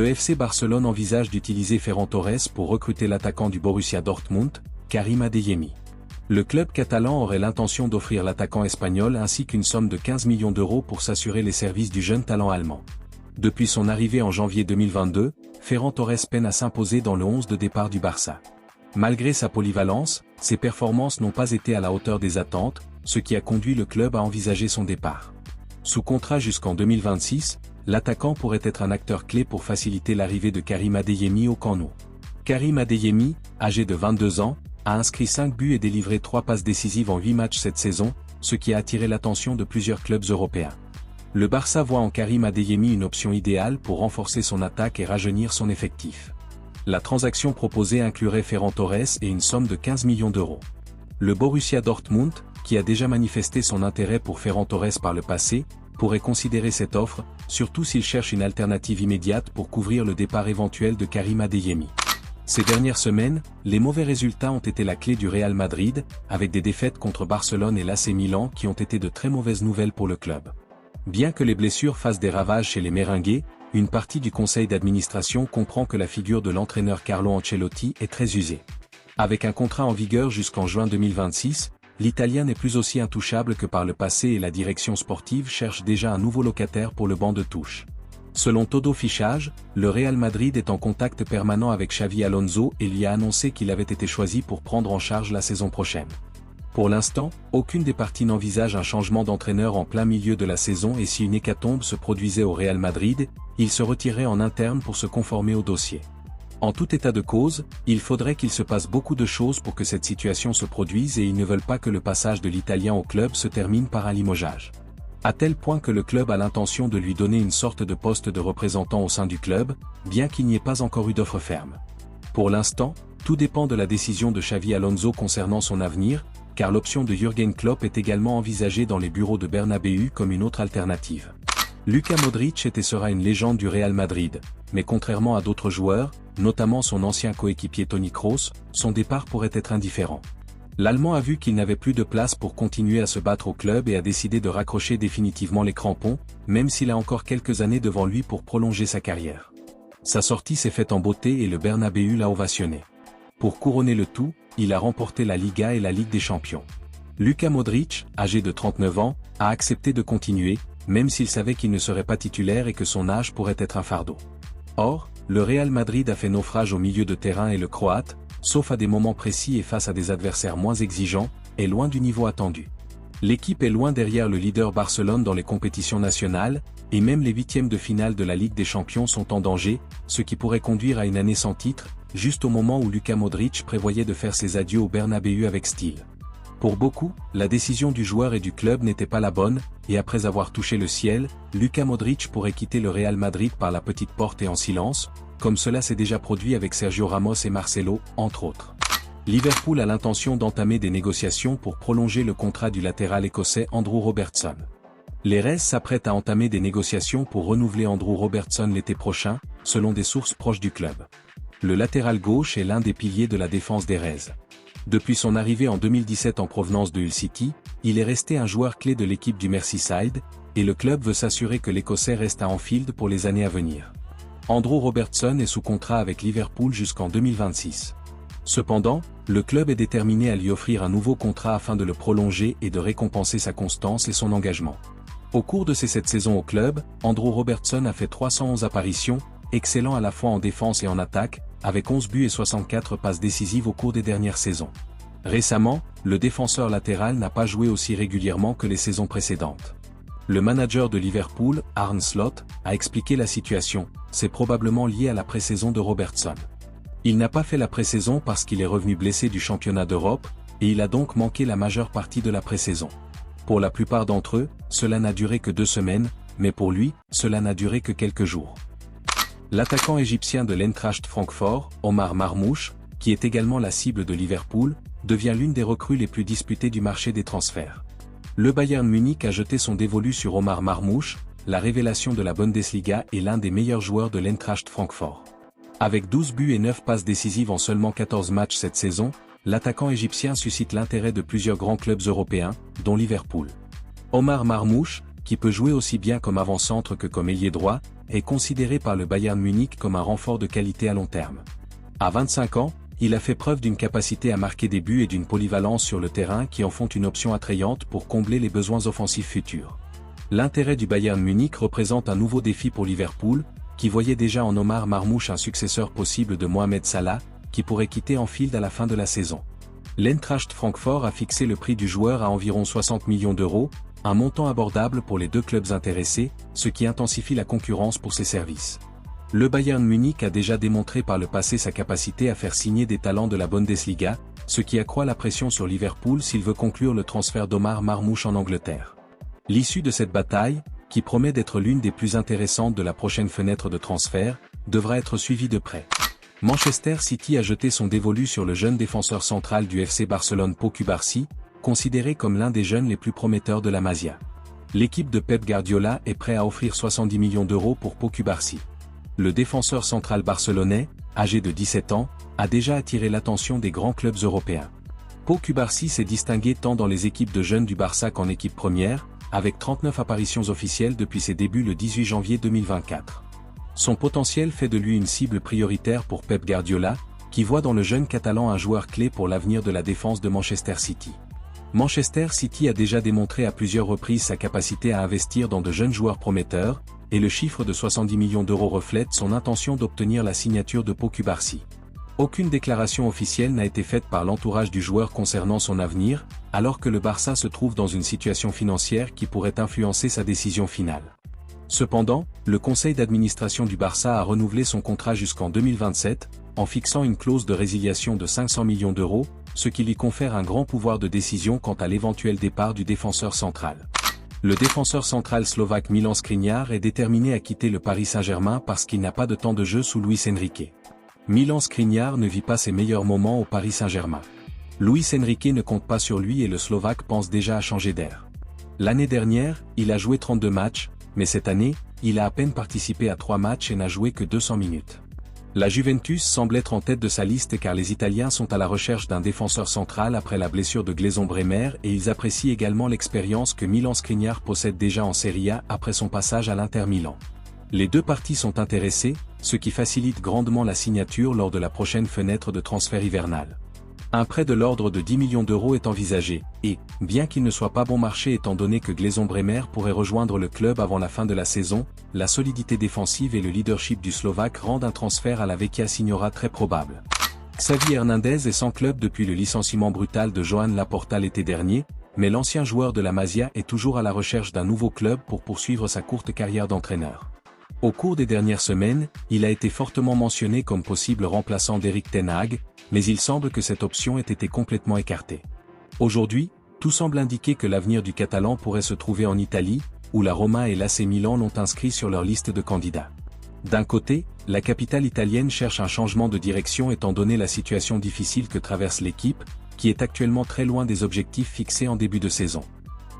Le FC Barcelone envisage d'utiliser Ferran Torres pour recruter l'attaquant du Borussia Dortmund, Karim Adeyemi. Le club catalan aurait l'intention d'offrir l'attaquant espagnol ainsi qu'une somme de 15 millions d'euros pour s'assurer les services du jeune talent allemand. Depuis son arrivée en janvier 2022, Ferran Torres peine à s'imposer dans le 11 de départ du Barça. Malgré sa polyvalence, ses performances n'ont pas été à la hauteur des attentes, ce qui a conduit le club à envisager son départ. Sous contrat jusqu'en 2026, l'attaquant pourrait être un acteur clé pour faciliter l'arrivée de Karim Adeyemi au Camp Nou. Karim Adeyemi, âgé de 22 ans, a inscrit 5 buts et délivré 3 passes décisives en 8 matchs cette saison, ce qui a attiré l'attention de plusieurs clubs européens. Le Barça voit en Karim Adeyemi une option idéale pour renforcer son attaque et rajeunir son effectif. La transaction proposée inclurait Ferran Torres et une somme de 15 millions d'euros. Le Borussia Dortmund, qui a déjà manifesté son intérêt pour Ferran Torres par le passé, pourrait considérer cette offre, surtout s'il cherche une alternative immédiate pour couvrir le départ éventuel de Karim Adeyemi. Ces dernières semaines, les mauvais résultats ont été la clé du Real Madrid, avec des défaites contre Barcelone et l'AC Milan qui ont été de très mauvaises nouvelles pour le club. Bien que les blessures fassent des ravages chez les Merengues, une partie du conseil d'administration comprend que la figure de l'entraîneur Carlo Ancelotti est très usée. Avec un contrat en vigueur jusqu'en juin 2026, l'Italien n'est plus aussi intouchable que par le passé et la direction sportive cherche déjà un nouveau locataire pour le banc de touche. Selon Todo Fichage, le Real Madrid est en contact permanent avec Xavi Alonso et lui a annoncé qu'il avait été choisi pour prendre en charge la saison prochaine. Pour l'instant, aucune des parties n'envisage un changement d'entraîneur en plein milieu de la saison et si une hécatombe se produisait au Real Madrid, il se retirerait en interne pour se conformer au dossier. En tout état de cause, il faudrait qu'il se passe beaucoup de choses pour que cette situation se produise et ils ne veulent pas que le passage de l'Italien au club se termine par un limogeage. À tel point que le club a l'intention de lui donner une sorte de poste de représentant au sein du club, bien qu'il n'y ait pas encore eu d'offre ferme. Pour l'instant, tout dépend de la décision de Xavi Alonso concernant son avenir, car l'option de Jürgen Klopp est également envisagée dans les bureaux de Bernabéu comme une autre alternative. Luka Modric était sera une légende du Real Madrid, mais contrairement à d'autres joueurs, notamment son ancien coéquipier Toni Kroos, son départ pourrait être indifférent. L'Allemand a vu qu'il n'avait plus de place pour continuer à se battre au club et a décidé de raccrocher définitivement les crampons, même s'il a encore quelques années devant lui pour prolonger sa carrière. Sa sortie s'est faite en beauté et le Bernabéu l'a ovationné. Pour couronner le tout, il a remporté la Liga et la Ligue des Champions. Luka Modric, âgé de 39 ans, a accepté de continuer, même s'il savait qu'il ne serait pas titulaire et que son âge pourrait être un fardeau. Or, le Real Madrid a fait naufrage au milieu de terrain et le Croate, sauf à des moments précis et face à des adversaires moins exigeants, est loin du niveau attendu. L'équipe est loin derrière le leader Barcelone dans les compétitions nationales, et même les huitièmes de finale de la Ligue des Champions sont en danger, ce qui pourrait conduire à une année sans titre, juste au moment où Luka Modric prévoyait de faire ses adieux au Bernabéu avec style. Pour beaucoup, la décision du joueur et du club n'était pas la bonne, et après avoir touché le ciel, Luka Modric pourrait quitter le Real Madrid par la petite porte et en silence, comme cela s'est déjà produit avec Sergio Ramos et Marcelo, entre autres. Liverpool a l'intention d'entamer des négociations pour prolonger le contrat du latéral écossais Andrew Robertson. Les Reds s'apprêtent à entamer des négociations pour renouveler Andrew Robertson l'été prochain, selon des sources proches du club. Le latéral gauche est l'un des piliers de la défense des Reds. Depuis son arrivée en 2017 en provenance de Hull City, il est resté un joueur clé de l'équipe du Merseyside, et le club veut s'assurer que l'Écossais reste à Anfield pour les années à venir. Andrew Robertson est sous contrat avec Liverpool jusqu'en 2026. Cependant, le club est déterminé à lui offrir un nouveau contrat afin de le prolonger et de récompenser sa constance et son engagement. Au cours de ses 7 saisons au club, Andrew Robertson a fait 311 apparitions, excellent à la fois en défense et en attaque, avec 11 buts et 64 passes décisives au cours des dernières saisons. Récemment, le défenseur latéral n'a pas joué aussi régulièrement que les saisons précédentes. Le manager de Liverpool, Arne Slot, a expliqué la situation, c'est probablement lié à la pré-saison de Robertson. Il n'a pas fait la pré-saison parce qu'il est revenu blessé du championnat d'Europe, et il a donc manqué la majeure partie de la pré-saison. Pour la plupart d'entre eux, cela n'a duré que 2 semaines, mais pour lui, cela n'a duré que quelques jours. L'attaquant égyptien de l'Eintracht Francfort, Omar Marmouche, qui est également la cible de Liverpool, devient l'une des recrues les plus disputées du marché des transferts. Le Bayern Munich a jeté son dévolu sur Omar Marmouche, la révélation de la Bundesliga et l'un des meilleurs joueurs de l'Eintracht Francfort. Avec 12 buts et 9 passes décisives en seulement 14 matchs cette saison, l'attaquant égyptien suscite l'intérêt de plusieurs grands clubs européens, dont Liverpool. Omar Marmouche, qui peut jouer aussi bien comme avant-centre que comme ailier droit, est considéré par le Bayern Munich comme un renfort de qualité à long terme. À 25 ans, il a fait preuve d'une capacité à marquer des buts et d'une polyvalence sur le terrain qui en font une option attrayante pour combler les besoins offensifs futurs. L'intérêt du Bayern Munich représente un nouveau défi pour Liverpool, qui voyait déjà en Omar Marmoush un successeur possible de Mohamed Salah, qui pourrait quitter Anfield à la fin de la saison. L'Eintracht Francfort a fixé le prix du joueur à environ 60 millions d'euros, un montant abordable pour les deux clubs intéressés, ce qui intensifie la concurrence pour ses services. Le Bayern Munich a déjà démontré par le passé sa capacité à faire signer des talents de la Bundesliga, ce qui accroît la pression sur Liverpool s'il veut conclure le transfert d'Omar Marmoush en Angleterre. L'issue de cette bataille, qui promet d'être l'une des plus intéressantes de la prochaine fenêtre de transfert, devra être suivie de près. Manchester City a jeté son dévolu sur le jeune défenseur central du FC Barcelone Pau Cubarsí, considéré comme l'un des jeunes les plus prometteurs de la Masia. L'équipe de Pep Guardiola est prête à offrir 70 millions d'euros pour Pau Cubarsí. Le défenseur central barcelonais, âgé de 17 ans, a déjà attiré l'attention des grands clubs européens. Pau Cubarsí s'est distingué tant dans les équipes de jeunes du Barça qu'en équipe première, avec 39 apparitions officielles depuis ses débuts le 18 janvier 2024. Son potentiel fait de lui une cible prioritaire pour Pep Guardiola, qui voit dans le jeune Catalan un joueur clé pour l'avenir de la défense de Manchester City. Manchester City a déjà démontré à plusieurs reprises sa capacité à investir dans de jeunes joueurs prometteurs, et le chiffre de 70 millions d'euros reflète son intention d'obtenir la signature de Pau Cubarsí. Aucune déclaration officielle n'a été faite par l'entourage du joueur concernant son avenir, alors que le Barça se trouve dans une situation financière qui pourrait influencer sa décision finale. Cependant, le conseil d'administration du Barça a renouvelé son contrat jusqu'en 2027, en fixant une clause de résiliation de 500 millions d'euros, ce qui lui confère un grand pouvoir de décision quant à l'éventuel départ du défenseur central. Le défenseur central slovaque Milan Skriniar est déterminé à quitter le Paris Saint-Germain parce qu'il n'a pas de temps de jeu sous Luis Enrique. Milan Skriniar ne vit pas ses meilleurs moments au Paris Saint-Germain. Luis Enrique ne compte pas sur lui et le Slovaque pense déjà à changer d'air. L'année dernière, il a joué 32 matchs, mais cette année, il a à peine participé à 3 matchs et n'a joué que 200 minutes. La Juventus semble être en tête de sa liste car les Italiens sont à la recherche d'un défenseur central après la blessure de Gleison Bremer et ils apprécient également l'expérience que Milan Skriniar possède déjà en Serie A après son passage à l'Inter Milan. Les deux parties sont intéressées, ce qui facilite grandement la signature lors de la prochaine fenêtre de transfert hivernale. Un prêt de l'ordre de 10 millions d'euros est envisagé, et, bien qu'il ne soit pas bon marché étant donné que Gleison Bremer pourrait rejoindre le club avant la fin de la saison, la solidité défensive et le leadership du Slovaque rendent un transfert à la Vecchia Signora très probable. Xavi Hernandez est sans club depuis le licenciement brutal de Joan Laporta l'été dernier, mais l'ancien joueur de la Masia est toujours à la recherche d'un nouveau club pour poursuivre sa courte carrière d'entraîneur. Au cours des dernières semaines, il a été fortement mentionné comme possible remplaçant d'Erik ten Hag, mais il semble que cette option ait été complètement écartée. Aujourd'hui, tout semble indiquer que l'avenir du Catalan pourrait se trouver en Italie, où la Roma et l'AC Milan l'ont inscrit sur leur liste de candidats. D'un côté, la capitale italienne cherche un changement de direction étant donné la situation difficile que traverse l'équipe, qui est actuellement très loin des objectifs fixés en début de saison.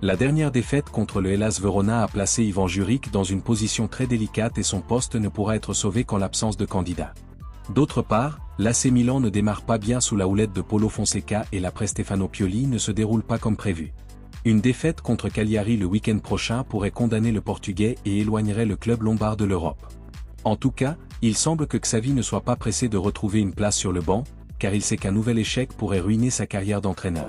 La dernière défaite contre le Hellas Verona a placé Ivan Juric dans une position très délicate et son poste ne pourra être sauvé qu'en l'absence de candidat. D'autre part, l'AC Milan ne démarre pas bien sous la houlette de Paulo Fonseca et l'après Stefano Pioli ne se déroule pas comme prévu. Une défaite contre Cagliari le week-end prochain pourrait condamner le Portugais et éloignerait le club lombard de l'Europe. En tout cas, il semble que Xavi ne soit pas pressé de retrouver une place sur le banc, car il sait qu'un nouvel échec pourrait ruiner sa carrière d'entraîneur.